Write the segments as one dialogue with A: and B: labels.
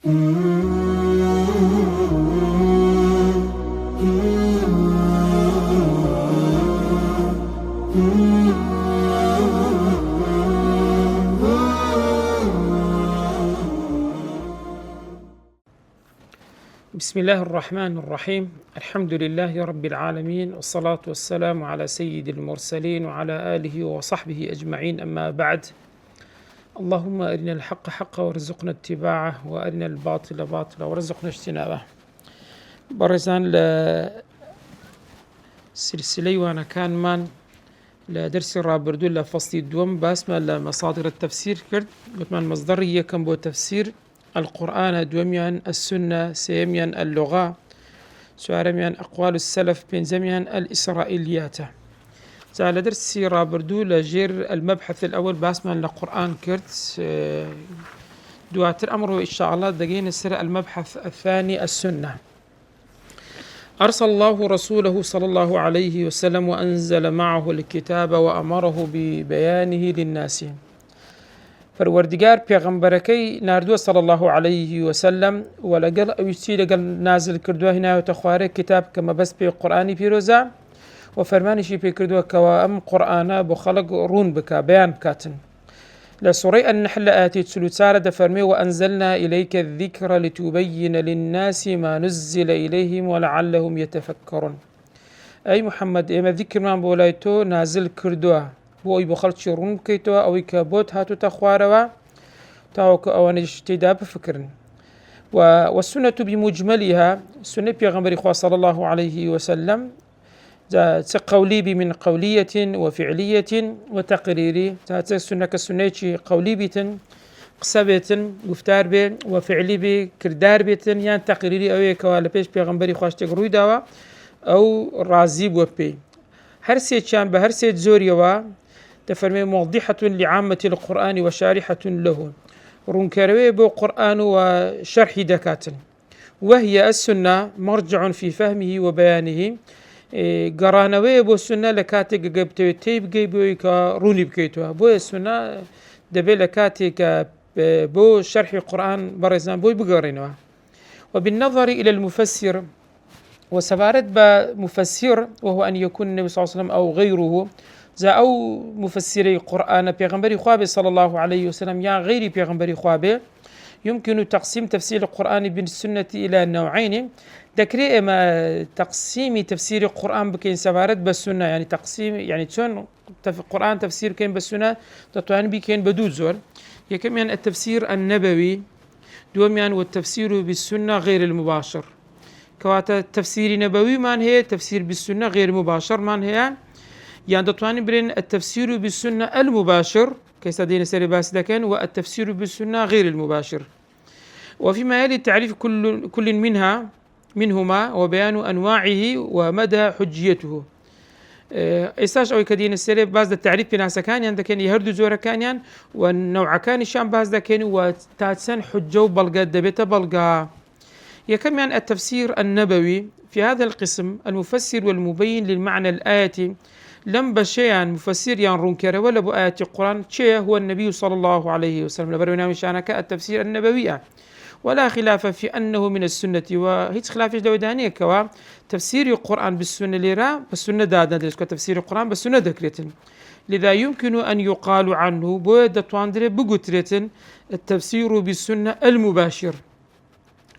A: بسم الله الرحمن الرحيم. الحمد لله رب العالمين، والصلاة والسلام على سيد المرسلين وعلى آله وصحبه أجمعين، أما بعد. اللهم أرنا الحق حقا وارزقنا اتباعه، وأرنا الباطل باطلا وارزقنا اجتنابه. برزان لسلسلة وانا كان من لدرس الرابردو لفصل الدوم باسمه لمصادر التفسير كرد قلت مصدرية كم بو تفسير القرآن دوميان السنة سيميان اللغة سوارميان أقوال السلف بينزميان الإسرائيليات. على درس رابردو لجير المبحث الأول باسمان لقرآن كرت دواتر أمره إن شاء الله دقين السر المبحث الثاني السنة. أرسل الله رسوله صلى الله عليه وسلم وأنزل معه الكتاب وأمره ببيانه للناس. فالوردقار پیغمبركي ناردوه صلى الله عليه وسلم ولقل أو يسي لقل نازل كردوه هنا وتخواري كتاب كما بس بي قرآني بيروزا وفرمانشي بي كردوه كوام قرآنا بخلق رون بكا بيان كاتن لسوري النحل آتي تسلوتسارة دفرمي وأنزلنا إليك الذكر لتبين للناس ما نزل إليهم ولعلهم يتفكرون. أي محمد إما ذكر من بولايتو نازل كردوه بو أي بخلط شرون بكيتوا أو كابوت هاتو تخواروا تاوك أوان اجتداب فكرن. والسنة بمجملها سنة بيغمبر إخوة صلى الله عليه وسلم قولي من قولية وفعلية وتقريري السنة كالسنة قولي بيتن قصبة گفتار بي وفعلي بي كردار بيتن يعني تقريري أو كوالبيش بيغمبر إخوة تقروي داوا أو رازي بوبي هرسي كان بهرسي زوريوا تفرمي موضحة لعامة القرآن وشارحة له رنكروي بو قرآن وشرح دكات، وهي السنة مرجع في فهمه وبيانه. قرانوي بو السنة لكاتي قبتوي تيب قيبوي كروني بكيتوها بو السنة دبي لكاتي بو شرح القرآن برزان بو بقرينوها. وبالنظر إلى المفسر وسبارت بمفسر وهو أن يكون النبي صلى الله عليه وسلم أو غيره أو مفسري قرآن بيغمبري خوابي صلى الله عليه وسلم يا غير بيغمبري خوابي. يمكن تقسيم تفسير القرآن بالسنة إلى نوعين. ذكري ما تقسيم تفسير القرآن بكين سبارت بالسنة يعني تقسيم يعني شون القرآن تفسير كين بالسنة تطوان بكين بدود زور يكمن التفسير النبوي دوميان والتفسير بالسنة غير المباشر. كواتا تفسير نبوي من هي تفسير بالسنة غير مباشر من هي يعني دطواني برين التفسير بالسنة المباشر كيستدين سري باس دكن والتفسير بالسنة غير المباشر. وفيما يلي تعريف كل منهما وبيان أنواعه ومدى حجيته. إيساش أو كدين السري باز التعريف بناس كان يندكن يهردو زورا كان والنوع كان الشام باز دكن وتاتسن حجو بلغا دبيت بلغا. يكمن التفسير النبوي في هذا القسم المفسر والمبين للمعنى الآية لم بشيئا مفسر ينرنكر ولا بآيات القرآن شيء هو النبي صلى الله عليه وسلم لبرونا مشانك التفسير النبوي ولا خلاف في أنه من السنة وهيج خلاف دودانية كوا تفسير القرآن بالسنة لرا بالسنة دادنا تفسير القرآن بالسنة ذكرتن. لذا يمكن أن يقال عنه بويدة تواندري بقترة التفسير بالسنة المباشر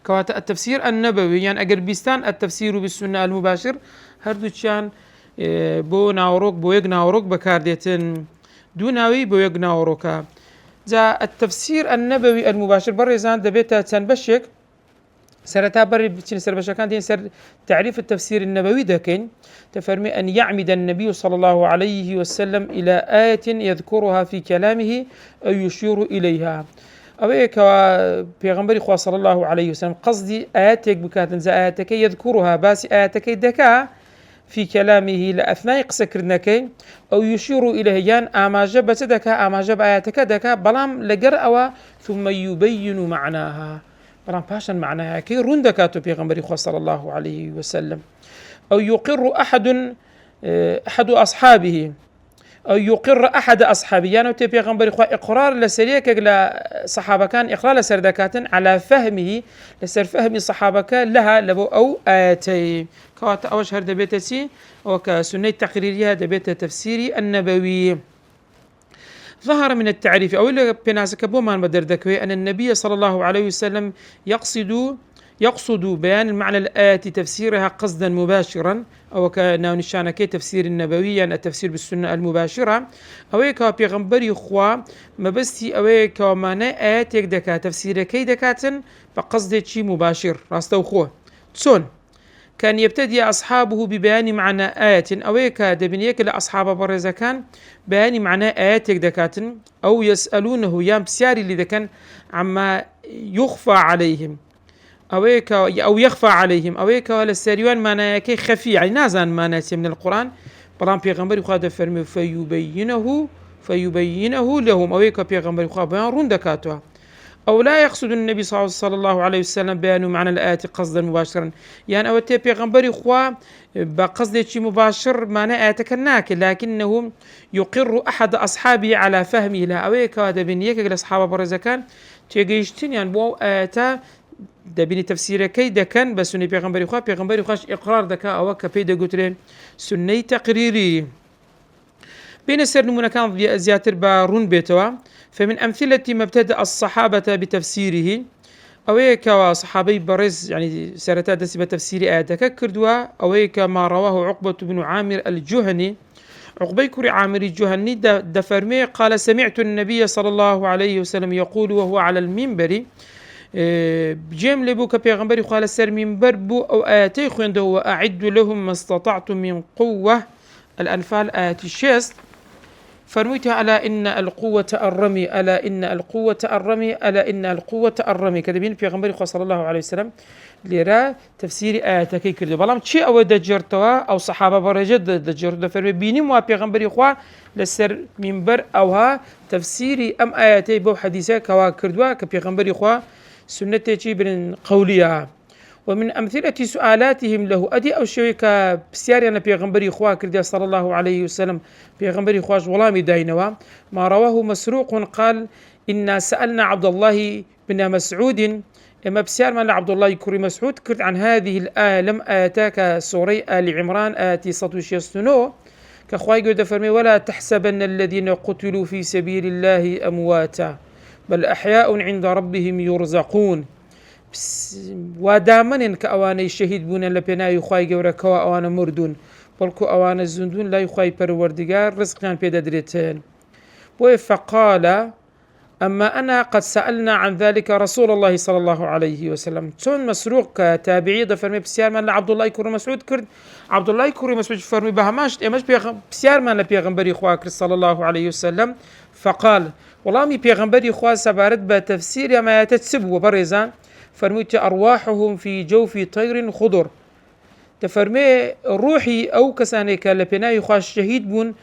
A: كواتا التفسير النبوي يعني أقربستان التفسير بالسنة المباشر هردوشان بو ناوروك بو يق ناوروك بكارديتن دوناوي بو يق ناوروكا. جاء التفسير النبوي المباشر برزان دبيتا تنبشك سرتا بري بتشين سربشكان دين سر تعريف التفسير النبوي دكين تفرمي أن يعمد النبي صلى الله عليه وسلم إلى آية يذكرها في كلامه أو يشير إليها. أويك بيغمبري خوا صلى الله عليه وسلم قصدي آياتك بكاتن زي آياتك يذكرها باس آياتك دكا في كلامه لأثناء قسكرنك أو يشير إليه يان آماجب بتدكا آماجب آياتك دكا بلام لقرأوا ثم يبين معناها بلام باشن معناها كي رندكاتو بيغمبري خوا صلى الله عليه وسلم. أو يقر أحد أصحابه أو يقر أحد أصحابه يعني تبي غنبري خوا إقرار لسريك لا صحابة كان إقرار لسردكات على فهمه لسر فهم صحابة كان لها لبو أو آتي كوات أوش هر دبيتسي وكسنة تقريرية دبيت تفسيري النبوي. ظهر من التعريف أو اللي بناسك بومان بدردكوي أن النبي صلى الله عليه وسلم يقصد بيان المعنى الآتي تفسيرها قصدا مباشرا أو كناو نشانكي تفسير النبوي يعني التفسير بالسنة المباشرة أو كوا بيغمبري خوا ما بستي أو كوا معنى آتيك دكا تفسير كي دكاتن فقصد شي مباشر راستو خوا تسون كان يبتدي أصحابه ببيان معنى آية أو كدبنيك لأصحاب برزا كان بيان معنى آياتك دكاتن أو يسألونه يام بسياري اللي دكان عما يخفى عليهم أو يخفى عليهم أو للسريوان معنى كي خفي يعني نازان معنى من القرآن برام بيغمبر يخاد فرمي فيبينه لهم أو بيغمبر يخاد بيان رون دكاتوا أو لا يقصد النبي صلى الله عليه وسلم بيان معنى الآيات قصدا مباشرا يعني أو تي بيغمبر إخوة بقصد شيء مباشر معنى آياتك الناك لكنه يقر أحد أصحابه على فهمه لا أو كهذا بنيك لأصحاب برزكان تيجيشتين يعني بو آياتا دبني تفسير كي دكان بس سنة بيغمبر إخوة إقرار دكا أو كبيدا قتلين سنة تقريري بين السر نمونا كان زياتر بارون بيتوا فمن أمثلة ما ابتدأ الصحابة بتفسيره أويك صحابي برز يعني سرتا دسي بتفسير آياتك كردوا أويك ما رواه عقبة بن عامر الجهني عقبي كري عامر الجهني دفرمي قال سمعت النبي صلى الله عليه وسلم يقول وهو على المنبر جيم لبوك بيغمبري قال السر منبر بو أو آياتي خوينده وأعد لهم ما استطعتم من قوة الأنفال آيات الشيست فرميتها ألا إن القوة الرمي ألا إن القوة الرمي ألا إن القوة الرمي كذبين في غنبري صلى الله عليه وسلم ليرى تفسير آياتك كردو بلام شيء أو دجرتوا أو صحابة برجد دجرتوا فرمي بيني مو في غنبري خوا لسر منبر أوها تفسيري أم آياتي بو حديثة كوا كردوا كفي غنبري خوا سنتي بن قوليها. ومن أمثلة سؤالاتهم له أدي أو شويكا بسياري أنا بيغمبري إخوة كرديا صلى الله عليه وسلم بيغمبري إخوة جولامي داينوا ما رواه مسروق قال إنا سألنا عبد الله بن مسعود إما بسيار من عبد الله كري مسعود كرد عن هذه الآية لم آتاك سوري آل عمران آتي سطوش يستنو كأخوة يقول فرمي ولا تحسبن الذين قتلوا في سبيل الله أمواتا بل أحياء عند ربهم يرزقون ودامن كأوان الشهيد بون لبنا يخاي جورا كوا أوان مردون بلكو أوان الزندون لا يخاي پروردگار رزقان بيدا دريتين فقال أما أنا قد سألنا عن ذلك رسول الله صلى الله عليه وسلم تون مسروق تابعي دفرمي بسيار من عبد الله كوري مسعود كرد عبد الله كوري مسعود فرمي بهماش إمش بسيار من لبيغمبري خواكر صلى الله عليه وسلم فقال والله مي بيغمبري خوا سبارد بتفسير ما يتسب وبرزان فرميت أرواحهم في جوف طير خضر تفرمي روحي أو كسانيك لبناي خاش شهيد بون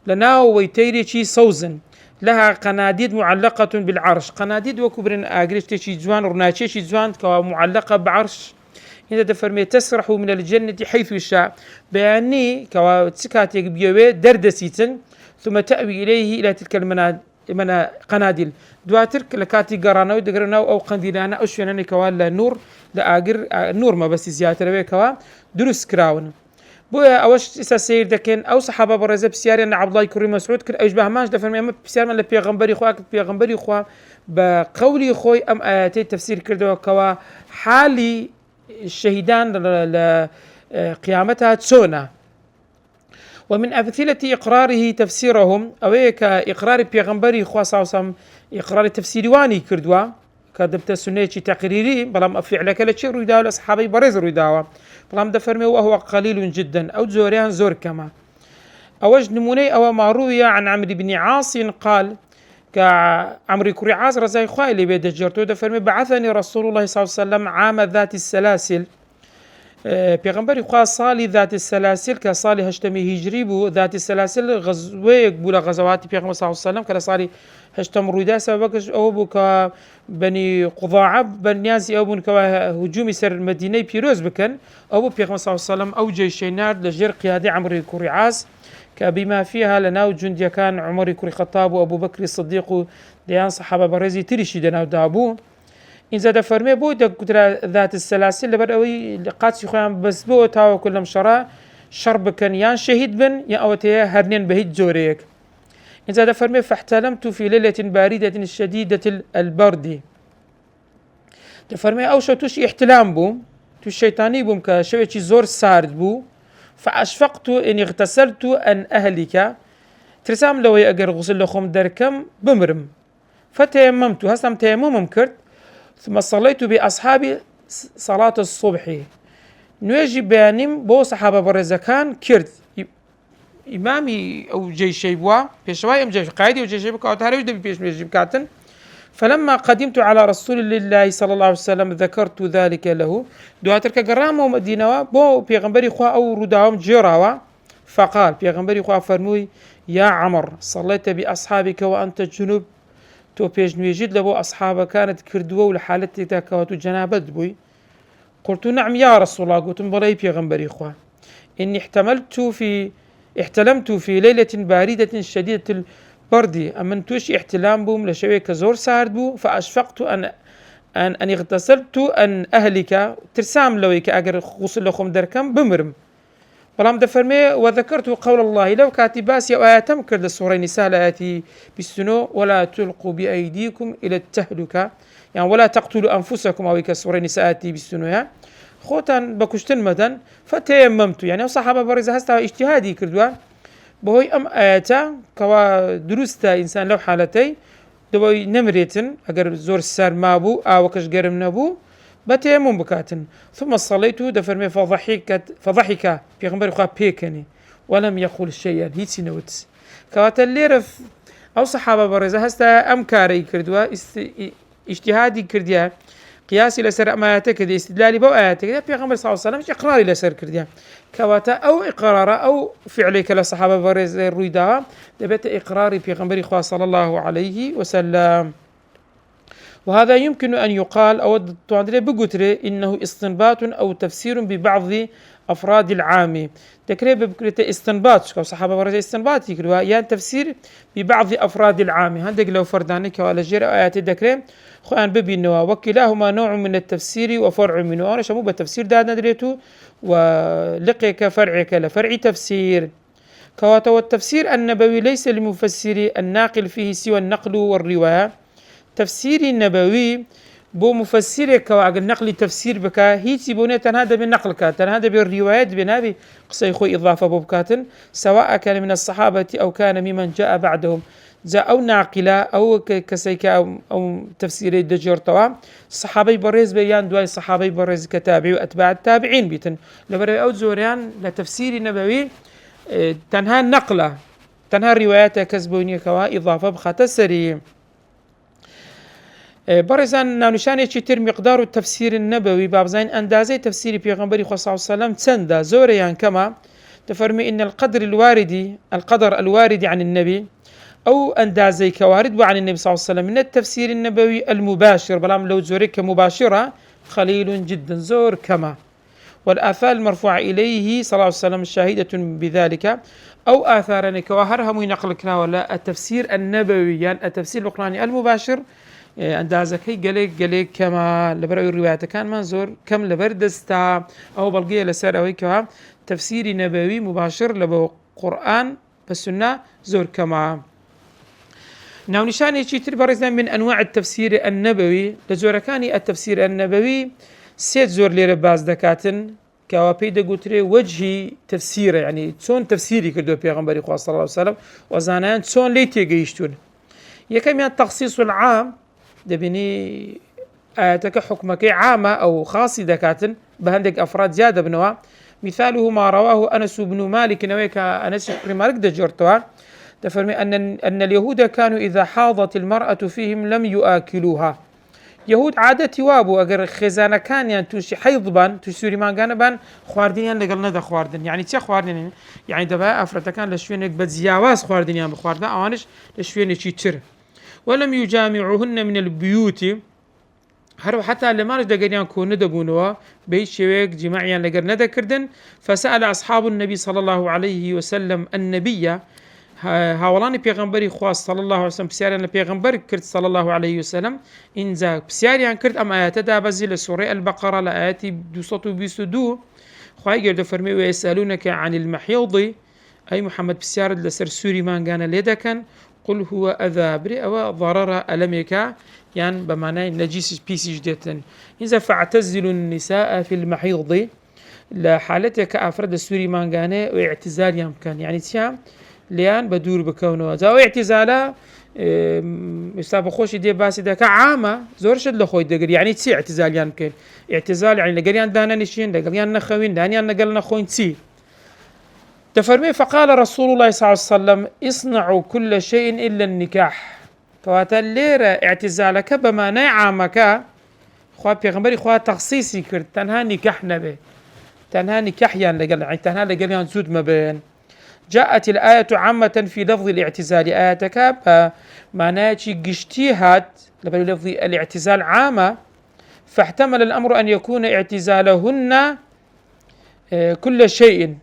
A: لناو ويتيري شي صوزن لها قناديد معلقة بالعرش قناديد وكبرن أجريش تشي جوان رناشي شي جوان معلقة بعرش هنا تفرمي تسرح من الجنة حيث يشاء بياني كواتسكاتيك بيوي دردسيتن ثم تأوي إليه إلى تلك قناديل دواتر لكاتي قرانو دقرناو أو قنديلانا أو شويناني كوا نور لآقر نور ما بس زيادة ربي كوا دروس كراون بويا أوش إسا سير دكين أو صحابة برزة بسياري أن عبد الله كري مسعود كر أوش بهماش دفرمي أما بسيار من لبيغمبري خوا بيغمبري خوا بقولي خوي أم آياتي تفسير كردو كوا حالي الشهيدان لقيامتها تسونا. ومن أمثلة إقراره تفسيرهم أويك إقرار بيغمبري خواصا إقرار تفسيري واني كردوا كدبت سنة تقريري بلام أفعل كل شيء رويداو لأصحابي برز رويداو بلام دفرمي وهو قليل جدا أو زوريان زور كما أوج نموني أو ما روي عن عمرو بن عاص قال كعمرو كري عاص رزاي خوالي بيد جرتو دفرمي بعثني رسول الله صلى الله عليه وسلم عام ذات السلاسل پیغمبر خوا صالي ذات السلاسل كصالي هشتمي هجري بو ذات السلاسل غزوه بولا غزوات پیغمبر صلى الله عليه وسلم كلا صالي هشتم رويدا سببك او بو ك بني قضاعه بنيازي او بن هجوم سر المدينه بيروز بكن او بو پیغمبر صلى الله عليه وسلم او جيشينار لجر قيادي عمرو كريعاس كبما فيها لناو جنديا كان عمر كري خطاب وأبو بكر الصديق ديان صحابة برزي تريشي دناو دابو إن زاد فرمي بو ذات السلاسل لبروي لقاتي خوان بس بو تاو كلهم شرب كان يان شهيد بن يا أوتيا هرنين بهيد زوريك. إن زاد فرمي فاحتلمت في ليلة باردة شديدة البرد. تفرمي أو شو توش احتلام بو توش شيطاني بوم كشوية زور سارد بو فأشفقت إن اغتسلت أن أهلك ترسام لو أجر غسل لخم دركم بمرم فتيممت هسم تيمم كرت ثم صليت بأصحابي صلاة الصبح نواجي بيانيم بو صحابة برزكان كرت إمامي أو جيش شيبوا بيشواي أم جيش قايدي وجيش شيبوا كأو تهرج دبي بيش ميجي بكاتن. فلما قدمت على رسول الله صلى الله عليه وسلم ذكرت ذلك له دواترك قرام ومدينة بو بيغمبري خوا أو رداهم جراوا فقال بيغمبري خوا فرموي يا عمر صليت بأصحابك وأنت جنوب تو بيج نويجد لبو أصحابك كانت كردوا ولحالتي تاكواتو جنابت بوي قلت نعم يا رسول الله قلت بلاي بيغمبري خوا إني احتلمت في ليلة باردة شديدة بردي أمن توش احتلام بوم لشوي كزور سارد بو فأشفقت أن اغتسلت أن أهلك ترسام لويك أجر غسل لكم دركم بمرم ولام دفرمي وذكرت قول الله لو كاتباس يا آياتم كرد السورة نساء لآتي بالسنو ولا تلقوا بأيديكم إلى التهلكة يعني ولا تقتلوا أنفسكم أو كسورة نساء آتي بالسنو خوتان بكشتن مدن فتيممت يعني وصحابة برزة هستا اجتهادي كردوا بهوي أم آياتا كوا درستا إنسان لو حالتي دبوي نمريتن أجر زور السار مابو أو كش جرم نبو بتيمم بكاتن ثم صليت دفرمي فضحك في غمبر خا بيكني ولم يقول شيئا هيتي نوت كوات الليرف أو صحابة برزة هستا أم كاري كردوا اجتهادي كرديا قياسي لسر أماتك دي استدلالي بو آياتك دي بيغمبر صلى الله عليه وسلم إقراري لسر كرديا كواتا أو إقرار أو فعليك لصحابة برز الرويدا دبت إقراري بيغمبر خواه صلى الله عليه وسلم. وهذا يمكن أن يقال أو تعدري بقتري إنه استنباط أو تفسير ببعض أفراد العام تكري بكرة استنباط كو صحابة برز استنباط يكروا يعني تفسير ببعض أفراد العام هندق لو فردانك ولا جير آيات الدكري خوان ببينوا وكلاهما نوع من التفسير وفرع منه أنا شمو بالتفسير ده ندريته ولقيك فرعك لفرع تفسير كواتا والتفسير النبوي ليس لمفسر الناقل فيه سوى النقل والرواية تفسير النبوي بو مفسرك وعقل نقل تفسير بكا هيتي بوني تنهاد بالنقل كاتن هذا بالروايات بنابي قصي خوي إضافة بوبكاتن سواء كان من الصحابة أو كان ممن جاء بعدهم جاء أو ناقلة أو كسيكا أو تفسير الدجور طوا الصحابي برز بيان دواي الصحابي برز كتابعي وأتباع التابعين بيتن لبري أو زوريان لتفسير النبوي تنها نقلة تنها روايات كسبوني كوا إضافة بخات السري برزان نانوشاني تشتر مقدار التفسير النبوي بابزين أندازي تفسير بيغمبري صلى الله عليه وسلم تسندا زوريان كما تفرمي إن القدر الوارد عن النبي أو أندازي كوارد عن النبي صلى الله عليه وسلم من التفسير النبوي المباشر بلام لو زورك مباشرة خليل جدا زور كما والآثار المرفوعة إليه صلى الله عليه وسلم شاهدة بذلك أو آثارنا كواهرهم ينقلكنا ولا التفسير النبوي يعني التفسير القرآني المباشر أندازكي قليك كما لبرأي الروايات كان منظور كم لبردستا أو بلقية لسار أو كوا تفسير نبوي مباشر لبو قرآن بالسنة زور كما ناو نشاني تشيتر برزنا من أنواع التفسير النبوي لزوركاني التفسير النبوي سيد زور ليرة باز دكاتن كوا بيدا قوتري وجهي تفسير يعني تسون تفسيري كردو بيغمبري صلى الله عليه وسلم وزانان تسون ليتي قيشتون يكم التخصيص العام دبني آياتك حكمك عامة أو خاصة دكاتن بهندك أفراد زيادة بنوا مثاله ما رواه أنس بن مالك نويك أنس بن مالك دجرتوا تفرمي أن اليهود كانوا إذا حاضت المرأة فيهم لم يؤكلوها يهود عادة وابو أجر خزانة كان يعني توشي حيض بان توشي ما كان بان خواردين يعني لقل ندا خواردين يعني تيا خواردين يعني دبا أفراد كان لشوينك بزياواز خواردين يعني بخواردين أوانش لشوينك يتر ولم يجامعهن من البيوت هەروە حتا لەمانش دەگەریان کۆ نەدەبوونەوە بە هیچ شێوەیەک جیماعیان لەگەر نەدەکردن. فسأل أصحاب النبي صلى الله عليه وسلم النبي هاوڵانی پێغەمبەری خوا صلی الله عليه وسلم پرسیاریان لە پێغەمبەر کرد صلی الله عليه وسلم. اینجا پرسیاریان کرد ئەم ئاەتە دابەزی لە سوورەی البەقەرە لە ئاەتی 222 خوای گەوردە فەرمێ ويسألونك عن المحيض ئەی محەممەد پرسیارت لەسەر سووری مانگانە لێ دەکەن قل هو ئەذا برێ ئەوە ضەرەرە ئەلەمێکە یان بەمانای نەجیسیش پیسیش دێتن. اینجا فاعتزلوا النساء في المحيض لە حالەتێک کە ئافرەت لە سووری مانگانێ و اعتزالیان بکەن یعنی چیا لیان بە دوور بکەونەوە. جاوە اعتزالە ئێستا بەخۆشی دێ باسی دەکە عامە زۆرشت لە خۆی دەگری یعنی چی اعتزالیان بکەین اعتزال یعنی لەگەریان دانەنیشین لەگەڵیان نەخەوین دانیان لەگەڵ نەخۆین چی دەفەرمێ فقال رسول الله صلى الله عليه وسلم اصنعوا كل شيء إلا النكاح. کەواتە لێرە اعتزالەکە بەمانای عامەکە خوا پێغەمبەری خوا تەخسیسی کرد تەنها نیکاح نەبێ تەنها نیکاحیان لەگەڵ تەنها لەگەڵیان زود مەبێن. جاءت الآية عامة في لفظ الاعتزال آياتك بمعناها قشتي هات لفظ الاعتزال عامة فاحتمل الأمر أن يكون اعتزالهن كل شيء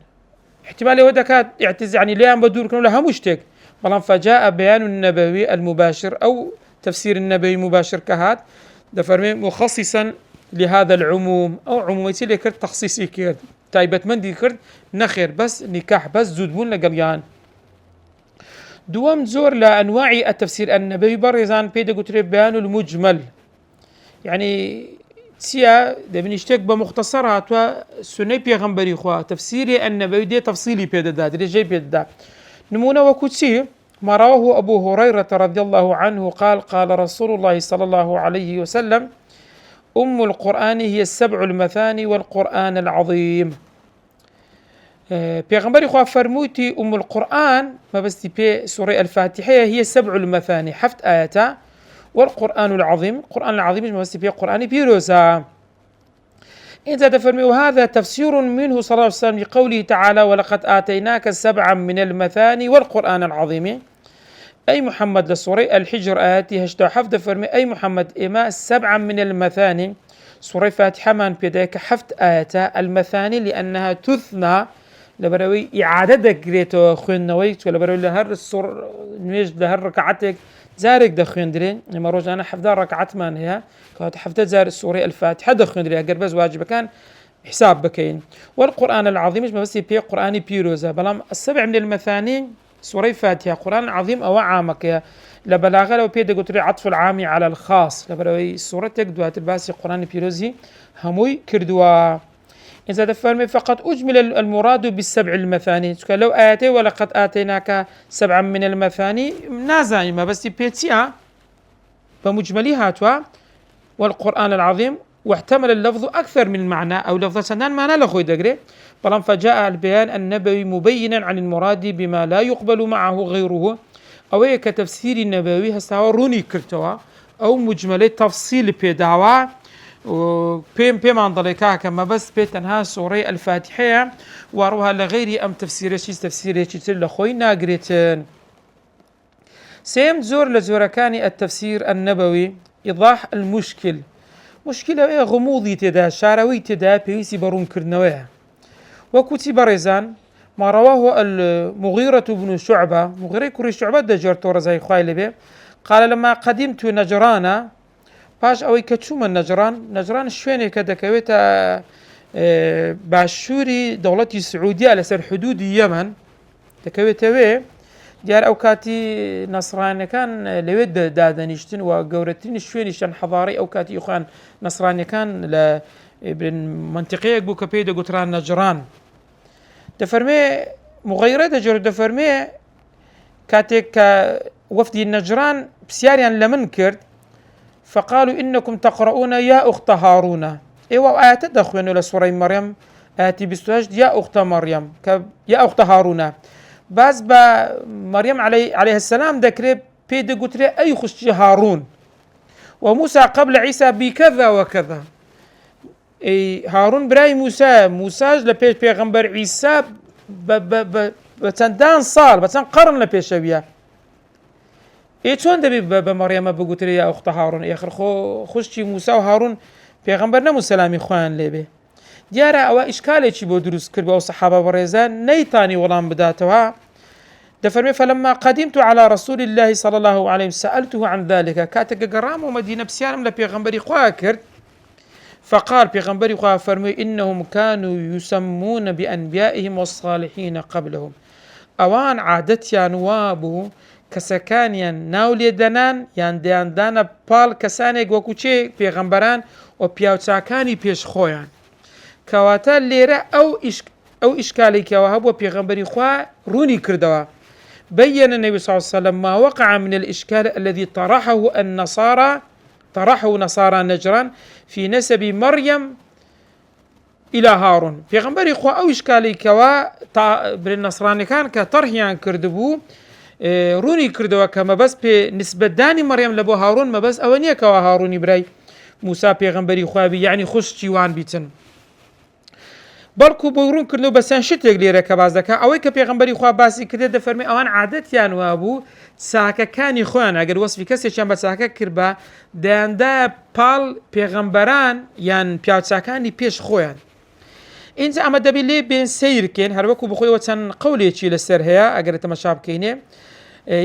A: احتمال هو دكات اعتزال يعني ليان بدور كانوا لها مشتك بلان فجاء بيان النبوي المباشر أو تفسير النبوي مباشر كهات دفرمي مخصصا لهذا العموم أو عموميتي اللي كرت تخصيصي كرت تايبت من دي كرت نخير بس نكاح بس زودبون لقليان. دوام زور لأنواع التفسير النبوي برزان بيدا قلت بيان المجمل يعني تسيا دبنيشتك بمختصرات وسنة بيغمبري خوا تفسيري النبوي دي تفصيلي بيدا دا دي جاي بيدا دا نمونا وكتسي ما رواه أبو هريرة رضي الله عنه قال قال رسول الله صلى الله عليه وسلم أم القرآن هي السبع المثاني والقرآن العظيم. بيغمبري خوا فرموتي أم القرآن ما بس بي سورة الفاتحة هي السبع المثاني حفت آياتا والقرآن العظيم القرآن العظيم ما بس بي قرآن بيروزا. إذا تفرمي وهذا تفسير منه صلى الله عليه وسلم لقوله تعالى ولقد آتيناك سبعا من المثاني والقرآن العظيم أي محمد لسورة الحجر آياتي هشتا حفظ فرمي أي محمد إما سبعا من المثاني سورة فاتحة من بداية حفظ آياتا المثاني لأنها تثنى لبروي إعادة دقريتو خوينويت ولا بروي لهر السور نيج لهر ركعتك زارك دخوين درين لما روج أنا حفظ ركعت من هي كانت حفظ زار السورة الفاتحة دخوين درين قربز واجب كان حساب بكين. والقرآن العظيم مش بس بي قرآني بيروزا بلام السبع من المثاني سورة فاتحة قرآن عظيم أو عامك لبلاغة لو بيد قلت عطف العام على الخاص لبروي سورتك دوات الباسي قرآن بيروزي هموي كردوا. إذا تفرمي فقط أجمل المراد بالسبع المثاني لو آتي ولقد آتيناك سبعا من المثاني نازايمة بس بيتيا بمجملها توا والقرآن العظيم واحتمل اللفظ أكثر من معنى أو لفظ سنان معنى لخوي دقري بلان فجاء البيان النبوي مبينا عن المراد بما لا يقبل معه غيره أو كتفسير النبوي هستاوا روني كرتوا أو مجملة تفصيل بيداوا بيم عن ضليكا كما بس بيتنها سورة الفاتحة واروها لغير أم تفسير شيء لخوي ناقريتن. سيم زور لزوركان التفسير النبوي إيضاح المشكل مشكلة غموضي تدا شاروي تدا بيسي برون كرنويها وكتب رزان ما رواه المغيرة بن شعبة مغيرة كوري شعبة دجر تورا زي خايلبه قال لما قدمت نجرانا باش أوي كتشوم نجران شويني كدكويتا باشوري دولة السعودية على سر حدود اليمن دكويتا وي ديار أوكاتي نصراني كان لويد دادنيشتن وقورتين شوينيشتن حضاري أوكاتي يخان نصراني كان منطقية بوكا بيدا قطران نجران دفرمي مغيرة دجر دفرمي كاتيك وفدي النجران بسياريان لمن كرد فقالوا إنكم تقرؤون يا أخت هارون إيوا آيات تدخلون إلى سورة مريم آتي بستوجد يا أخت مريم يا أخت هارون بس مريم عليه السلام ذكر بيد قتري أي خش هارون وموسى قبل عيسى بكذا وكذا أي هارون براي موسى لبيش بيغمبر عيسى بتندان صار بتن قرن لبيش بيا چۆن دەبێت بە مەڕیەمە بگوترێ یا ئوختە هاڕون ئێخر خوشتی موسا و هاڕون پێغەمبەر نەموو سەلامی خۆیان لێبێ دیارە ئەوە ئیشکالێکی بۆ دروست کرد بە ئەو سەحابە بەڕێزان نەیتانی وەڵام بداتەوە دەفەرمێ فلما قدمت على رسول الله صلى الله عليه وسلم سألته عن ذلك كاتك گەڕام و مدينة پرسیارم لە پێغەمبەری خوا کرد فقال پێغەمبەری خوا فەرمووی إنهم كانوا يسمون بأنبيائهم والصالحين قبلهم ئەوان عادەتیان وا بوو کەسەکانیان ناو لێدەنان یان دەیاندانە پاڵ کەسانێک وەکو چێ پێغەمبەران و پیاوچاکانی پێش خۆیان کەواتە لێرە ئەو ئیشکالێکەوە هەبووە پێغەمبەری خوا ڕوونی کردەوە بين النبي صلى الله عليه وسلم ما وقع من الإشكال الذي طرحه نصارى نجران في نسب مريم إلى هارون پێغەمبەری خوا ئەو ئیشکالێکەوە نەسرانی کان کە تەرحیان کردبوو ڕوونی کردەوە کە مەبەست پێ نسبەتدانی مەڕیەم لە بۆ هاڕون مەبەست ئەوە نییە کەەوە هاڕوونی برای موسا پێغەمبەری خوابی یعنی خوشتی وان بیتن بەڵکو بۆ ڕوونکردنەوە بەسیان شتێک لێرە کە باز دەکات ئەوەی کە پێغەمبەری خوا باسی کردێت دەفەرمێ ئەوان عادەتیان وابوو چاکەکانی خۆیان ئەگەر وەسفی کەسێکیان بە چاکە کرد بە دەیاندایە پاڵ پێغەمبەران یان پیاوچاکانی پێش خۆیان اینجا ئەمە دەبێت لێ بێن سیرکەین هەروەکو بخۆیەوە چەند قەولێکی لەسەر هەیە ئەگەر تەماشا بکەینێ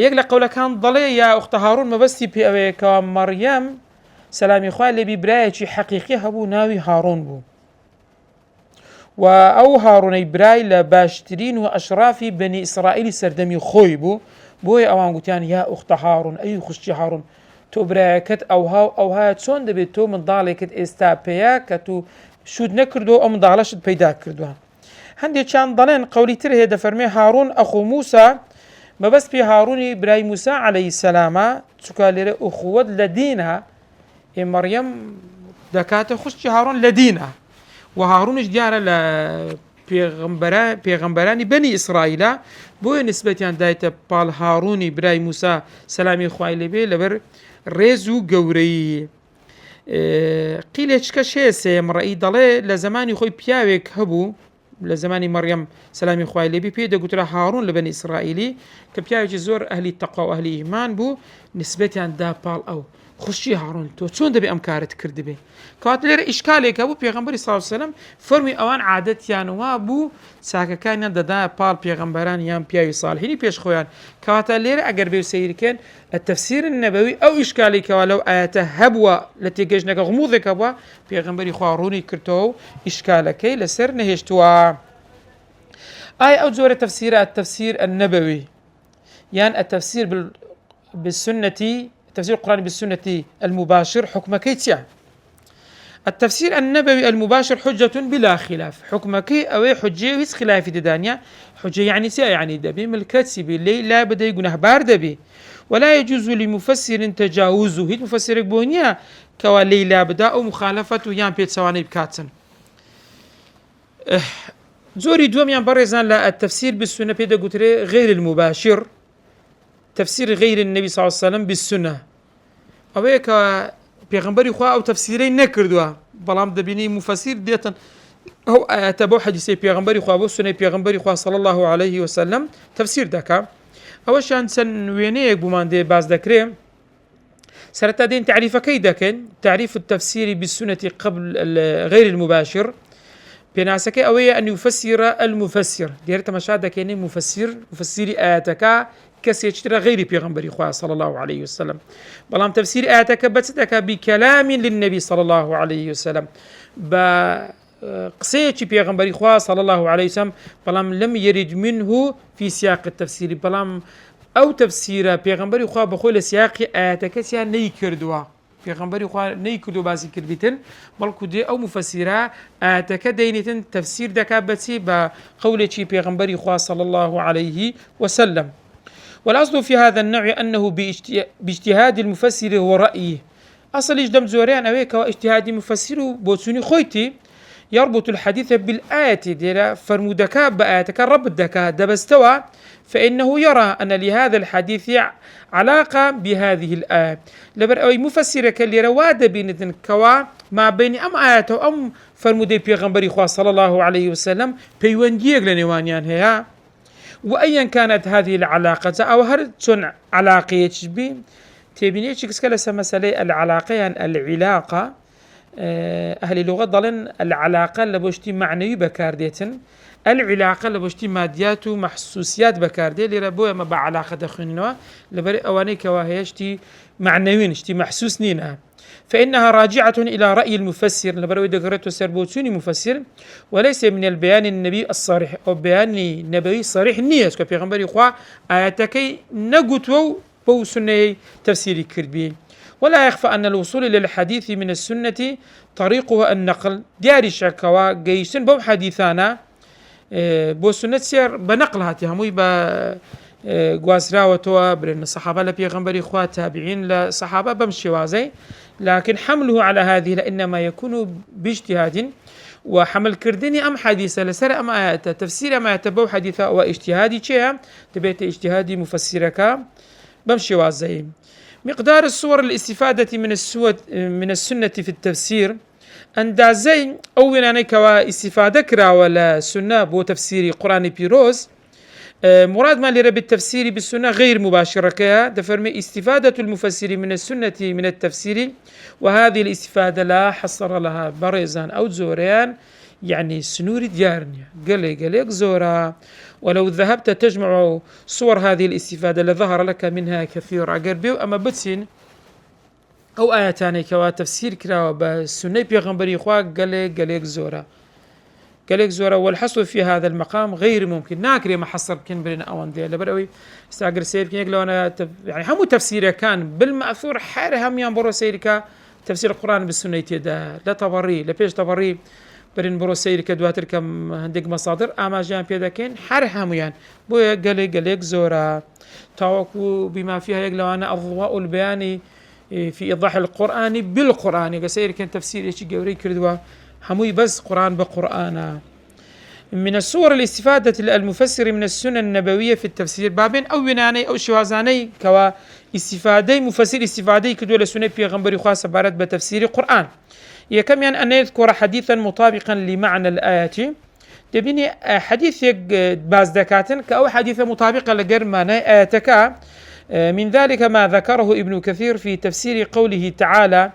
A: یەک لە قەولەکان دەڵێ یا ئوختە هاڕون مەبەستی پێ ئەوەیەکەوە مەڕیەم سەلامی خوا لێبی برایەکی حەقیقی هەبوو ناوی هاڕون بوو و ئەو هاڕونەی برای لە باشترین و ئەشرافی بەنی ئیسرائیلی سەردەمی خۆی بوو بۆیە ئەوان گوتیان یا ئوختە هاڕون ئەی خوشتی هاڕون تۆ برایەکەت ئەوها چۆن دەبێت تۆ منداڵێکت ئێستا پێەیە کە تو شود نەکردو ئەو منداڵەشت پەیدا کردووە هەندێکیان دەڵێن قەولی تر هەیە دەفەرمێ هاڕون ئەخو موسا مەبەست پێ هاڕوونی برای موسا عەلەیهی سەلامە چونکە لێرە ئوخوەت لە دینە مەڕیەم دەکاتە خوشتی هاڕون لە دینە و هاڕونش دیارە لە پێغەمبەرانی بەنی ئیسرائیلە بۆیە نسبەتیان دایتە پاڵ هاڕوونی برای موسا سەلامی خوای لێبێ لەبەر ڕێز و گەورەی قیلێککە شێسێ مڕئی دەڵێ لە زمانی خۆی پیاوێک هەبوو لە زمانی مەڕیەم سەلامی خوای لێبی پێ دەگوترا هاڕون لە بەنی ئیسرائیلی کە پیاوێکی زۆر ئەهلی تەقوا و ئەهلی ئیمان بوو نسبەتیان دا پاڵ ئەو خوشتی هاڕون تۆ چۆن دەبێ ئەم کارت کردبێ کەواتە لێرە ئیشکالێکە بوو پێغەمبەری سڵ سەلەم فەرمی ئەوان عادەتیان وا بوو چاکەکانیان دەدا پاڵ پێغەمبەران یان پیاوی ساڵحینی پێش خۆیان کەواتە لێرە ئەگەر بێ سەیرکەن التفسير النبوي أو إشكالي كوالو آياته هبوة التي جيجنك غموضك هبوة بيغنبري خواروني كرتو إشكالك لسر نهشتوا آية أو زورة التفسير النبوي يعني التفسير بالسنة تفسير القرآن بالسنة المباشر حكمك يعني التفسير النبوي المباشر حجة بلا خلاف حكمك أو حجة ويس خلاف ددانيا حجة يعني سيا يعني دبي ملكتي بالليل لا بدا يقول بار دبي ولا يجوز لمفسر تجاوزه هيت مفسر بونيا كوالي لا بدا أو مخالفته يان بيت سواني بكاتن زوري دوم يان برزان لا التفسير بالسنة بيدا قتري غير المباشر تفسير غير النبي صلى الله عليه وسلم بالسنة أويك بيغنبري خوا أو تفسيرين نكردوا بلام دبيني مفسر ديتن هو تبو حديثي بيغنبري خوا بو سنة بيغنبري خوا صلى الله عليه وسلم تفسير دكا أوشان سن وينيك بماندي باز دكريم سرتا دين تعريف كيدكن تعريف التفسير بالسنة قبل غير المباشر بناسك أوية أن يفسر المفسر ديرت مشاهدة كيني مفسري آياتك كسيشترى غير بيغنبري خواه صلى الله عليه وسلم بلام تفسير آياتك بتدك بكلام للنبي صلى الله عليه وسلم بقصيتي بيغنبري خواه صلى الله عليه وسلم بلام لم يرد منه في سياق التفسير بلام أو تفسير بيغنبري خواه بخول سياق آياتك سيا نيكردوا بيغنبري خواه نيكردوا باسي كربيتن بلكو دي أو مفسرة آياتك دينتن تفسير دكابتي بقولتي بيغنبري خواه صلى الله عليه وسلم والأصل في هذا النوع أنه باجتهاد المفسر ورأيه أصل إجدام زوريان أويك واجتهاد المفسر بوتسوني خويتي يربط الحديث بالآية ديلا فرمودكا بآياتك رب الدكا دبستوى فإنه يرى أن لهذا الحديث علاقة بهذه الآية لبر أي مفسر كاللي رواد بين كوا ما بين أم آياته أم فرمودي بيغنبري خواه صلى الله عليه وسلم بيوان ديق لنوانيان هيا وأيا كانت هذه العلاقة أو هرتون علاقة بي تبيني كسكلا مسألة العلاقة يعني العلاقة أهل اللغة ضلن العلاقة لبوشتي معنوي بكارديتن العلاقة لبوشتي ماديات ومحسوسيات بكاردي اللي ربوها ما بعلاقة دخلنا لبري أواني كواهيشتي معنوين اشتي محسوس نينها فإنها راجعة إلى رأي المفسر لبروي دقرته سربوتوني مفسر وليس من البيان النبي الصريح أو بيان نبوي صريح النية في پیغمبر إخوة آياتكي نقوتو بو سنة تفسيري كربي ولا يخفى أن الوصول إلى الحديث من السنة طريقها النقل دياري شكوا جيشن بو حديثانا بو سنة سير بنقلها تهموي بقواسراوة توا برن الصحابة لبيغمبر إخوة تابعين لصحابة بمشي وازي لكن حمله على هذه لإنما يكون باجتهاد وحمل كردني أم حديثة لسر أم آيات تفسير أم آيات بو حديثة واجتهادي شيئا تبيت اجتهادي مفسرك بمشي وازي مقدار الصور الاستفادة من السنة في التفسير أندازي أولا أنك واستفادة كرا ولا سنة بو تفسير قرآن بيروز مراد ما لرب التفسير بالسنة غير مباشرة كها دفرمي استفادة المفسر من السنة من التفسير وهذه الاستفادة لا حصر لها بريزان أو زوريان يعني سنور ديارنيا قليق زورا ولو ذهبت تجمع صور هذه الاستفادة لظهر لك منها كثير أقربيو أما بتسين أو آياتاني كوا تفسير كرا بالسنة بيغنبري إخوة قليق زورا قالك زورا والحصر في هذا المقام غير ممكن ناكري ما حصر كن بين أوان دي لبروي استاجر سير كن يقولون أنا يعني هم تفسيره كان بالمأثور حار هم ينبرو سيرك تفسير القرآن بالسنة تدا لا تبري لا بيش تبري برين برو سيرك دواتر كم هندق مصادر أما جان بيدا كن حار هم يعني بو قالك زورا توقو بما فيها يقولون أنا أضواء البيان في إيضاح القرآن بالقرآن قصير كان تفسير إيش جوري كردوا هموي بس قرآن بقرآن من الصور الاستفادة المفسر من السنة النبوية في التفسير بابين أو بناني أو شوازاني كوا استفادة مفسر استفادة كدول السنة بيغمبري خاصة بارد بتفسير القرآن يكم يعني أن يذكر حديثا مطابقا لمعنى الآية تبيني حديث باز دكاتن كأو حديث مطابقة لقر معنى آياتك من ذلك ما ذكره ابن كثير في تفسير قوله تعالى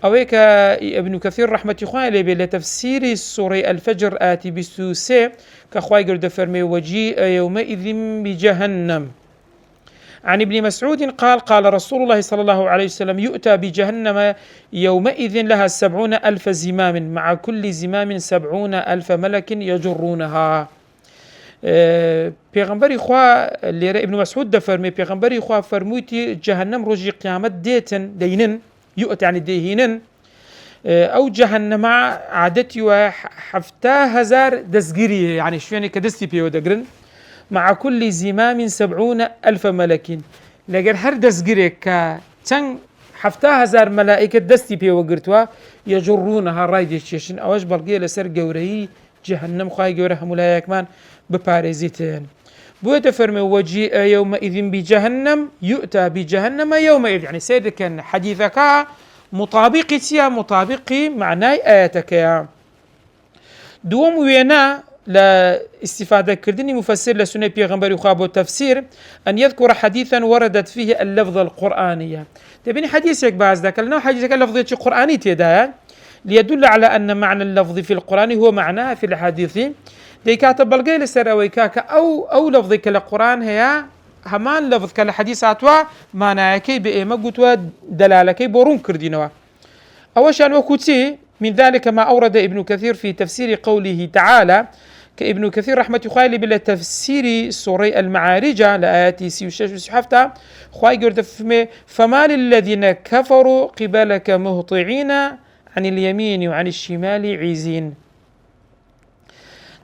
A: أويك ابن كثير رحمة الله عليه لتفسير سورة الفجر آتي بسوسة كخواي قرد فرمي وجيء يومئذ بجهنم عن ابن مسعود قال رسول الله صلى الله عليه وسلم يؤتى بجهنم يومئذ لها 70,000 زمام مع كل زمام 70,000 ملك يجرونها پیغمبری خوا ليرة ابن مسعود دفرمي پیغمبری خوا فرموتي جهنم رجي قيامت ديتن دينن يؤتى يعني ديهينن أو جهنم عادتي وحفتا هزار دزقيري يعني شو يعني كدستي بيو دقرن مع كل زمام 70,000 ملك لقر هر دزقيري كتن حفتا هزار ملائكة دستي بيو قرتوا يجرونها رايدي تشيشن أوش بلقية لسر قوري جهنم خواهي قورها ملايا كمان بباريزيتين بويت فرمي وجيء يومئذ بجهنم يؤتى بجهنم يومئذ يعني سيد كان حديثك مطابق معناي آياتك يا دوم وينا لا استفادة كردني مفسر لسنة بيغمبر يخابو تفسير أن يذكر حديثا وردت فيه اللفظ القرآنية تبيني حديثك بعض ذاك لأنه حديثك اللفظ القرآني تيدا ليدل على أن معنى اللفظ في القرآن هو معناه في الحديث دي كاتب بلغي لسر كاكا أو لفظك القرآن هي همان لفظ كالحديثاتوا معناكي بإيما قلتوا دلالكي بورون كردينوا أوشان وكتي من ذلك ما أورد ابن كثير في تفسير قوله تعالى كابن كثير رحمة خالي بلا تفسير سورة المعارج لآيات سيوشاش وسحفتا خواهي قرد فما للذين كفروا قبلك مهطعين عن اليمين وعن الشمال عزين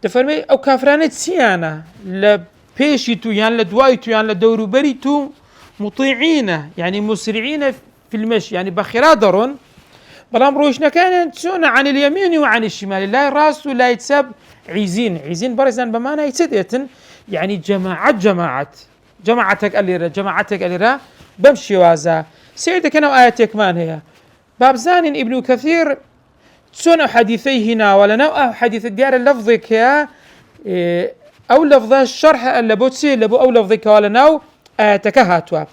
A: دفرمي أو كافرانة سيانة لبيشتو يعني لدوايتو يعني لدوروبريتو مطيعين يعني مسرعين في المشي يعني بخيرا درون بلام روشنا كان تسونا عن اليمين وعن الشمال لا راس ولا يتساب عزين برزان بمعنى يتسديتن يعني جماعتك الليرة بمشي وازا سيدك أنا آياتك مان هي باب زان ابن كثير تسونا حديثي هنا ولا نوع حديث الديار اللفظك يا أو لفظ الشرح اللي بوتسي اللي بو أو لفظ كوالناو تكهاتوا.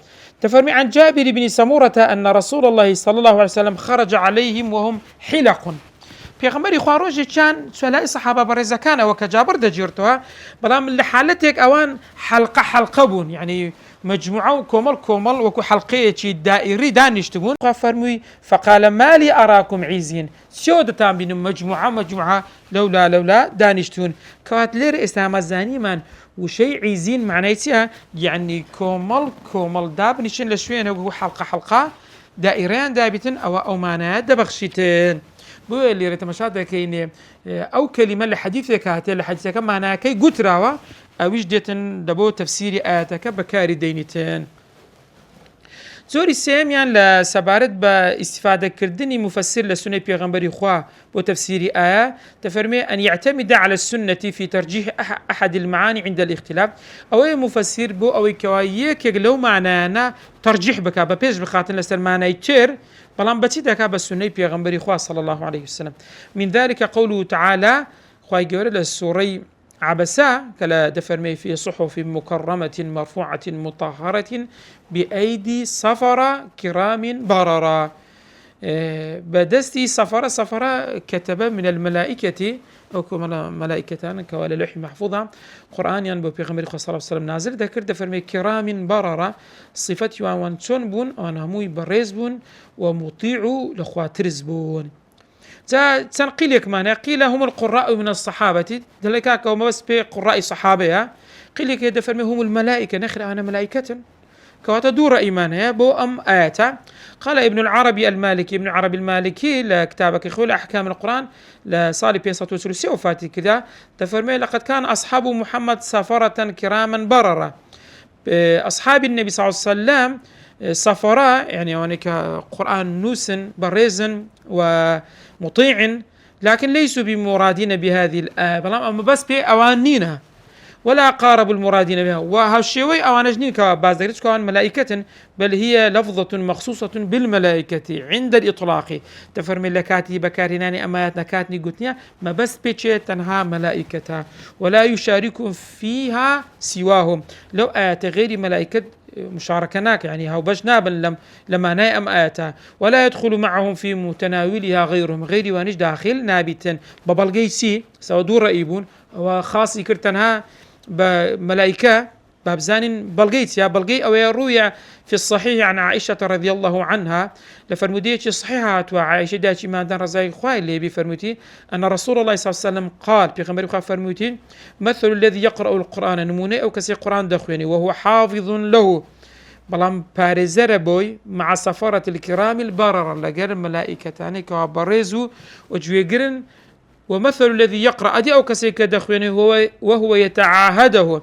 A: تفرمي عن جابر بن سمورة أن رسول الله صلى الله عليه وسلم خرج عليهم وهم حلق. پیغمبری خوا ڕۆژێ چیان سولای سەحابە بەڕێزەکانەوە کە جابر دەگیرتەوە، بەڵام لە حالەتێک ئەوان حەلقە بوون، یعنی مجموعە و کۆمەڵ وەکو حەلقەیەکی دائیری دانیشت بوون. خوا فەرمووی فقال مالی ئەراکم عیزین، چۆ دەتان بینم مجموعە لەولا دانیشتون. کەوات لێرە ئێستا مەزانیمان وشەی عیزین معنای چیە؟ یعنی کۆمەڵ دابنیشن لە شوێنە وەکو حەلقە دائیرەیان دابیتن، ئەوە ئەومانایە دەبەخشیتن. بۆیە لێرە تەماشا دەکەینێ ئەو کەلیمە لە حەدیثێک هاتێ لە حەدیثەکە ماناکەی گوتراوە، ئەویش دێتن لەبۆ تەفسیری ئاەتەکە بەکاری دەینیتن. زۆری سێمیان لە سەبارەت بە ئیستیفادەکردنی مفسر لە سنەی پێغەمبەری خوا بۆ تەفسیری ئایا دەفەرمێ ئەن يعتمد على السنة في ترجيح أحد المعاني عند الاختلاف. ئەوەیە مفسر بۆ ئەوەی کەوا یەکێک لەو مانایانە تەرجیح بکا بە پێش بخاتن لەسەر مانای تر، بەڵام بەچی دەکا بە سنەی پێغەمبەری خوا صلى الله عليه وسلم. من ذلك قوله تعالى، خوای گەورە لە سوورەی عبسا كلا دفرمي في صحف مكرمة مرفوعة مطهرة بأيدي سفرة كرام بررة. بدستي سفرة كتب من الملائكة أو ملائكتان كوالي لوح محفوظة قرآن ينبو بيغمبر صلى الله عليه وسلم نازل ذكر دفرمي كرام بررة صفتي وان چون بون وانهموي بريز بون ومطيعو لخواترز بون. تنقيل يكمان قيل هم القراء من الصحابة دلكاك وما بس بقراء صحابة، قيل يك دفرمي هم الملائكة نخر أنا ملائكة كواتا دور إيمانها بو أم آياتا. قال ابن العربي المالكي لكتابك إخوة أحكام القرآن لصالي بين صوت وسلسي وفاتي كذا دفرمي لقد كان أصحاب محمد سفرة كراما بررة. أصحاب النبي صلى الله عليه وسلم سفراء يعني هناك قرآن نوسن بريزن ومطيع، لكن ليسوا بمرادين بهذه الآية، أما بس بأوانينها ولا قارب المرادين بها. وهالشيء أوانجنين كبازدريت كوان ملائكة، بل هي لفظة مخصوصة بالملائكة عند الإطلاق. تفرمي لكاتي بكارناني أماياتنا كاتني قتنيا ما بس بيتشي تنها ملائكتها ولا يشاركهم فيها سواهم. لو آيات غير ملائكة مشاركناك يعني هاو باش نابن لما نايم آياتها، ولا يدخل معهم في متناولها غيرهم غير وانش داخل نابتا ببلغيسي سوا دور رئيبون وخاصي كرتنها بملائكة بابزان بلغيت يا بلغي أو يروي في الصحيح عن عائشة رضي الله عنها لفرمودية الصحيحة وعائشة داتي ما دان رزاي خواي اللي بفرموتي أن رسول الله صلى الله عليه وسلم قال في غمر خواي فرموتي مثل الذي يقرأ القرآن نموني أو كسي قرآن دخويني وهو حافظ له بلام بارزر بوي مع سفرة الكرام البررة لقر الملائكة يعني كوابرزو وجويقرن. ومثل الذي يقرأ أدي أو كسي كدخويني وهو يتعاهده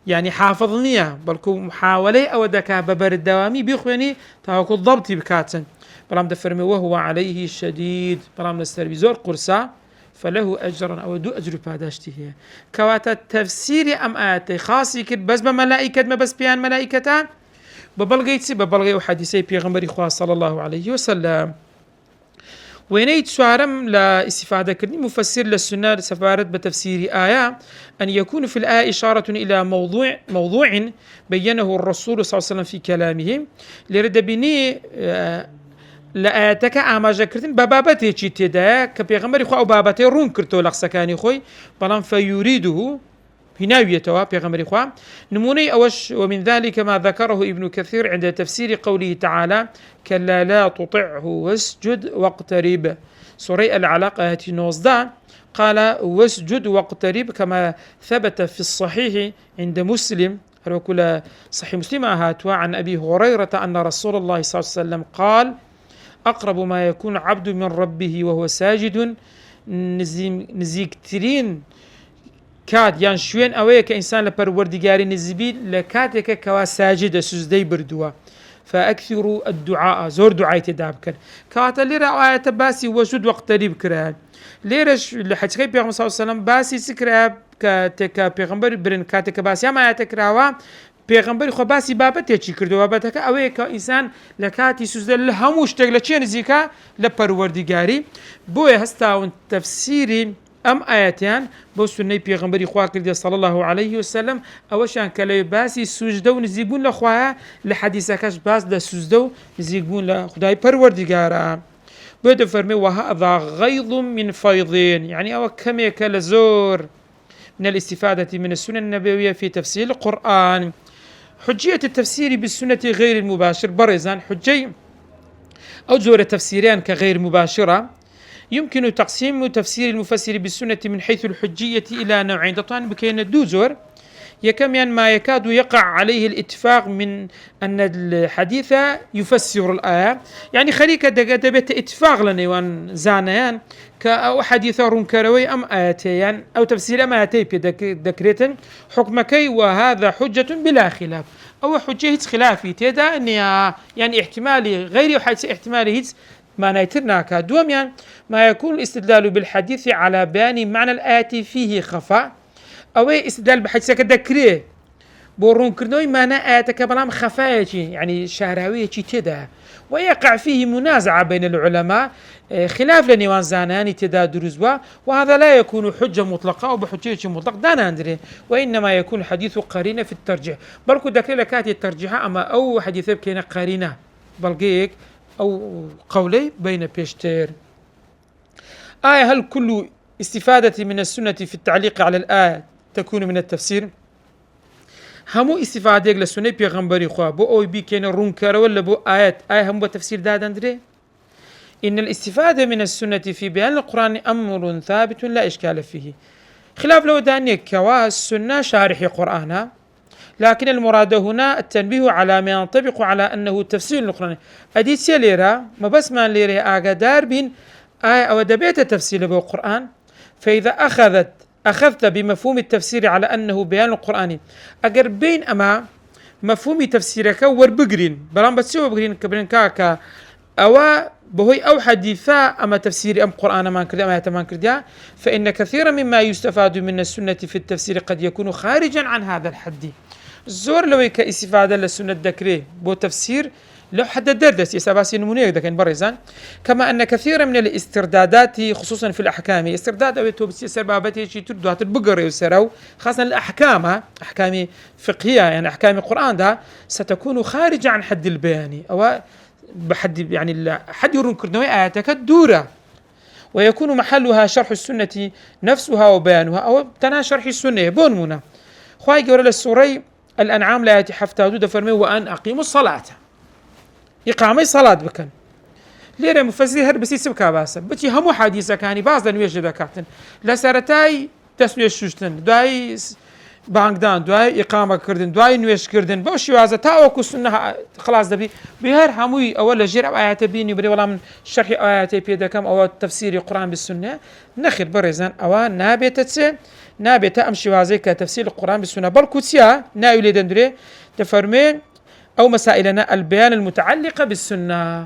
A: يعني حافظنيها بلكو محاولة أو دكا ببر الدوامي بيخويني تاكو الضبط بكاتن بلام دفرمي وهو عليه شديد بلام نستر بزور قرصا فله أجرا أو دو أجر باداشته كواتا تفسير أم آياتي خاصي كد بس بملائكة ما بس بيان ملائكتان ببلغي وحديثي بيغمبري خواه صلى الله عليه وسلم. وينيت شعرم لاستفادة كرني مفسر للسنة سفارة بتفسير آية أن يكون في الآية إشارة إلى موضوع بينه الرسول صلى الله عليه وسلم في كلامه لرد بني لآياتك أعماجا كرتن ببابته چي تدا كبيغمبر خو أو بابته رون كرتو لقسكاني خوي بلان فيريده هناويته بيغمبر خو نموني أوش. ومن ذلك ما ذكره ابن كثير عند تفسير قوله تعالى كلا لا تطعه واسجد واقترب. سورة العلاقة هاتي نوزدا قال واسجد واقترب كما ثبت في الصحيح عند مسلم كل صحيح مسلم هاتوا عن أبي هريرة أن رسول الله صلى الله عليه وسلم قال أقرب ما يكون عبد من ربه وهو ساجد نزيكترين كاد يعني شوين أويه كإنسان لبروردگاري نزبي لكاتك كوا ساجد سجدي بردوا فأكثروا الدعاء زور دعاء تدابكر كاتا ليرا آية باسي وجود واقترب كران ليرش لحجكي بيغمبر صلى الله عليه وسلم باسي سكراب كاتك بيغمبر برن كاتك باسي اما آية كراوا بيغمبر خو باسي بابته چی کردو بابتك اوه که انسان لكاتي سوزده لهموش تگل چه نزيكا لپروردگاري بوه هستاون تفسيري ام اياتيان بو سنه پیغمبري خوا كردي صلى الله عليه وسلم اوشان كلي باسي سجده ونزيبون لخوا لحديثكش باس لسجده نزيبون لخداي پروردگارا بده فرمي وهذا غيض من فيضين، يعني او كم كالزور من الاستفادة من السنة النبوية في تفسير القرآن. حجية التفسير بالسنة غير المباشر برزان حجي أو زور تفسيران كغير مباشرة. يمكن تقسيم تفسير المفسر بالسنة من حيث الحجية إلى نوعين، طبعا بكين دو زور. يكمن ما يكاد يقع عليه الاتفاق من أن الحديث يفسر الآية، يعني خليك دبت اتفاق لنيوان زانيان كأو حديث رنكروي أم آيتين أو تفسير أم آيتي ذكرتن حكمكي، وهذا حجة بلا خلاف أو حجة خلافي تدا أن يعني احتمالي غير احتمالي ما نيترناك دوم، يعني ما يكون الاستدلال بالحديث على بيان معنى الآية فيه خفاء أو استدلال بحديث كذكره بورون كردوي معنى آية كبلام خفاية يعني شهراوية تدا، ويقع فيه منازعة بين العلماء خلاف لنيوان زاناني تدا دروزوا، وهذا لا يكون حجة مطلقة أو بحجية مطلق دانا أندري، وإنما يكون الحديث قرينة في الترجيح. بلكو ذكر لكاتي الترجيح أما أو حديث بكينا قرينة بلقيك أو قولي بين بيشتير. هل كل استفادة من السنة في التعليق على الآية تكون من التفسير؟ همو استفادة للسنة بيغمبري خوا بو أو بي كينا رونكر ولا بو آيات هم بتفسير دادن دري. إن الاستفادة من السنة في بيان القرآن أمر ثابت لا إشكال فيه، خلاف لو دانيك كوا السنة شارح قرآنها، لكن المراد هنا التنبيه على ما ينطبق على أنه تفسير القرآن. أديت ليرا ما بس ما ليرا أقدار بين آية أو دبيت تفسير بالقرآن، فإذا أخذت بمفهوم التفسير على أنه بيان القرآن أجر بين أما مفهوم تفسيرك وربقرين بلان بتسوي بقرين كبرين كاكا أو بهوي أو حديثا أما تفسير أم قرآن ما كردي أما يتمان كردي، فإن كثيرا مما يستفاد من السنة في التفسير قد يكون خارجا عن هذا الحد. زور لو كاستفادة للسنة الذكري بو تفسير لو حد الدردس يساباسي نمونيك ده كان برزان. كما أن كثيرا من الاستردادات خصوصا في الأحكام، استرداد أو توبسي سربابتي شي تردوات البقر يسروا خاصة الأحكام أحكام فقهية يعني أحكام القرآن ده ستكون خارجة عن حد البيان أو بحد يعني حد يرون كردوي آياتك الدورة، ويكون محلها شرح السنة نفسها وبيانها أو تنا شرح السنة بونمونا. خواهي قول السوري الأنعام لا يتحفتها دودة فرمي وأن أقيموا الصلاة إقامة صلاة بكن ليرة مفسر هربسي سبكا باسا بتي همو حديثة كاني بعض لنويش ذكرتن لسرتاي تسوية شوشتن دواي بانكدان دواي إقامة كردن دواي نويش كردن بوشي وازا تاوكو سنة خلاص دبي بهر هموي أولا جرب آيات بيني بري ولا من شرح آيات بيدا كم أو تفسير القرآن بالسنة نخير برزان أو نابت أمشي وازيك تفسير القرآن بالسنة بركوتيا نايولي دندري تفرمين أو مسائلنا البيان المتعلقة بالسنة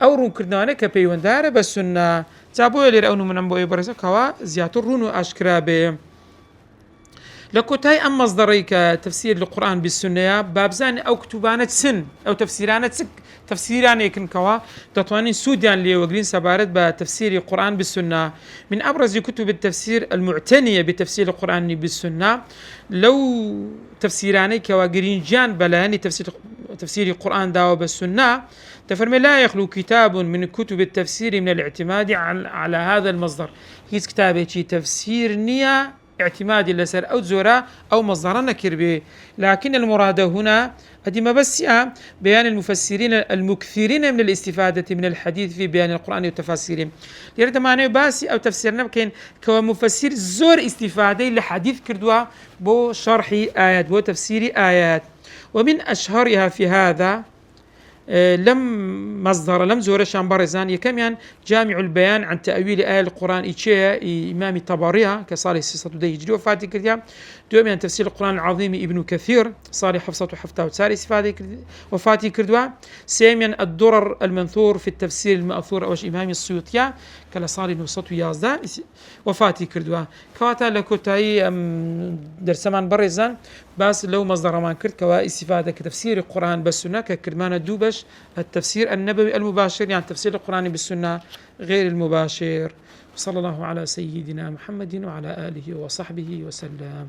A: أو رون كردنا كبيوندار بالسنة تابوا اللي رأونو من أمبوي برزا كوا زياتر رونو أشكرابي لكوتاي أم مصدريك تفسير القرآن بالسنة بابزان أو كتبانة سن أو تفسيرانة تفسيران يكن كوا تطوانين سودان لي وقرين سبارت بتفسير القرآن بالسنة. من أبرز كتب التفسير المعتنية بتفسير القرآن بالسنة لو تفسيراني كوا قرين جان بلاني تفسير القرآن داو بالسنة تفرمي لا يخلو كتاب من كتب التفسير من الاعتماد على هذا المصدر. هيز كتابة تفسير نية اعتمادي لسر أو زورا أو مصدرا نكر به، لكن المراد هنا أدي بس بيان المفسرين المكثرين من الاستفادة من الحديث في بيان القرآن وتفاسيره. يريد معناه باسي أو تفسيرنا بكين كمفسر زور استفادة لحديث كردوا بو شرح آيات بو تفسير آيات. ومن أشهرها في هذا لم زور شامبارزان يكميان جامع البيان عن تأويل آية القرآن إيشيا إمام طبرية كصالح السيسة دي يجري وفاتي كرديا دوم يعني تفسير القرآن العظيم ابن كثير صالح حفصة وحفتة وتساري سفادي وفاتي كردوا سيميا الدرر المنثور في التفسير المأثور أوش إمام السيوطية كلا صالح نوصت ويازدا وفاتي كردوا كواتا لكوتاي درسمان برزان بس لو مصدر ما كرد كوا استفادة كتفسير القرآن بالسنة ككرمان دوبش إيش؟ التفسير النبوي المباشر، يعني التفسير القرآني بالسنة غير المباشر. صلى الله على سيدنا محمد وعلى آله وصحبه وسلم.